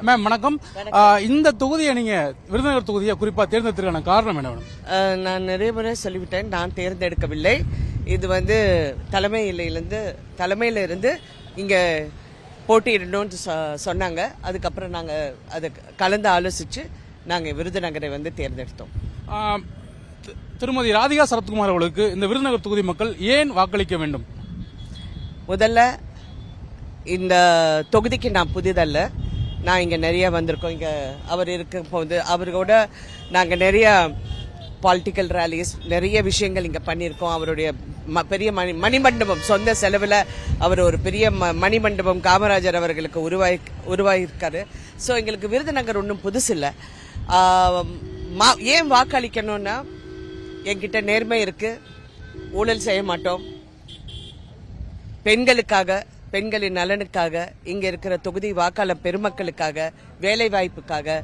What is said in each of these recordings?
Ma'am வணக்கம். இந்த தொகுதியை நீங்க விருதுநகர் தொகுதியை குறிப்பா தேர்ந்தெடுத்ததுக்கான காரணம் என்ன மேடம்? நான் நிறைய முறை சொல்லிவிட்டேன், நான் தேர்ந்தெடுக்கவில்லை. இது தலைமையில இருந்து இங்க போட்டியிடணும்னு சொன்னாங்க. அதுக்கப்புறம் நாங்க அதை கலந்து ஆலோசிச்சு நாங்க விருதுநகரை தேர்ந்தெடுத்தோம். திருமதி ராதிகா சரத்குமார் அவர்களுக்கு இந்த விருதுநகர் தொகுதி மக்கள் ஏன் வாக்களிக்க வேண்டும்? முதல்ல இந்த தொகுதிக்கு நான் புதிதல்ல, நான் இங்க நிறைய வந்திருக்கோம். இங்க அவர் இருக்கும் போது அவரோட நாங்க நிறைய பாலிட்டிக்கல் ரேலிஸ் நிறைய விஷயங்கள் இங்க பண்ணியிருக்கோம். அவருடைய பெரிய மணிமண்டபம் சொந்த செலவில் அவர் ஒரு பெரிய மணிமண்டபம் காமராஜர் அவர்களுக்கு உருவாயிருக்காரு. ஸோ எங்களுக்கு விருதுநகர் ஒன்றும் புதுசு இல்லை. ஏன் வாக்களிக்கணும்னா என்கிட்ட நேர்மை இருக்கு, ஊழல் செய்ய மாட்டோம், பெண்களின் நலனுக்காக, இங்க இருக்கிற தொகுதி வாக்காளர் பெருமக்களுக்காக, வேலை வாய்ப்புக்காக,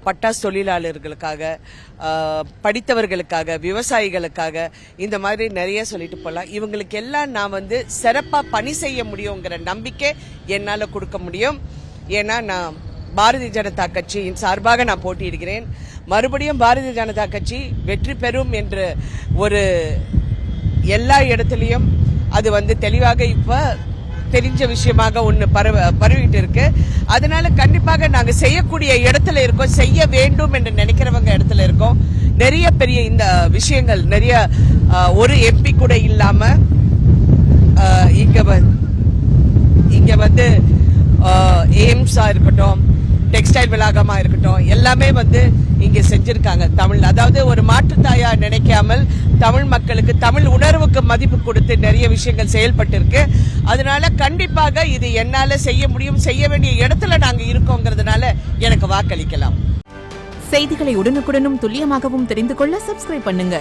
பட்டாசு தொழிலாளர்களுக்காக, படித்தவர்களுக்காக, விவசாயிகளுக்காக, இந்த மாதிரி நிறைய சொல்லிட்டு போகலாம். இவங்களுக்கு எல்லாம் நான் சிறப்பா பணி செய்ய முடியுங்கிற நம்பிக்கை என்னால கொடுக்க முடியும். ஏன்னா நான் பாரதிய ஜனதா கட்சியின் சார்பாக நான் போட்டியிடுகிறேன். மறுபடியும் பாரதிய ஜனதா கட்சி வெற்றி பெறும் என்று ஒரு எல்லா இடத்துலயும் அது தெளிவாக இப்ப தெரிஞ்ச விஷயமாக ஒன்று பரவிட்டு இருக்கு. அதனால கண்டிப்பாக நாங்க செய்யக்கூடிய இடத்துல இருக்கோம், செய்ய வேண்டும் என்று நினைக்கிறவங்க இடத்துல இருக்கோம். நிறைய பெரிய இந்த விஷயங்கள் நிறைய ஒரு எம்பி கூட இல்லாம இங்க எய்ம்ஸா இருக்கட்டும், டெக்ஸ்டைல் வளாகமா இருக்கட்டும், எல்லாமே இங்க செஞ்சிருக்காங்க. தமிழ் அதாவது ஒரு மாற்றுத்தாயா நினைக்காமல் தமிழ் மக்களுக்கு தமிழ் உணர்வுக்கு மதிப்பு கொடுத்து நிறைய விஷயங்கள் செயல்பட்டு இருக்கு. அதனால கண்டிப்பாக இது என்னால செய்ய முடியும், செய்ய வேண்டிய இடத்துல நாங்க இருக்கோங்கிறதுனால எனக்கு வாக்களிக்கலாம். செய்திகளை உடனுக்குடனும் துல்லியமாகவும் தெரிந்து கொள்ள சப்ஸ்கிரைப் பண்ணுங்க.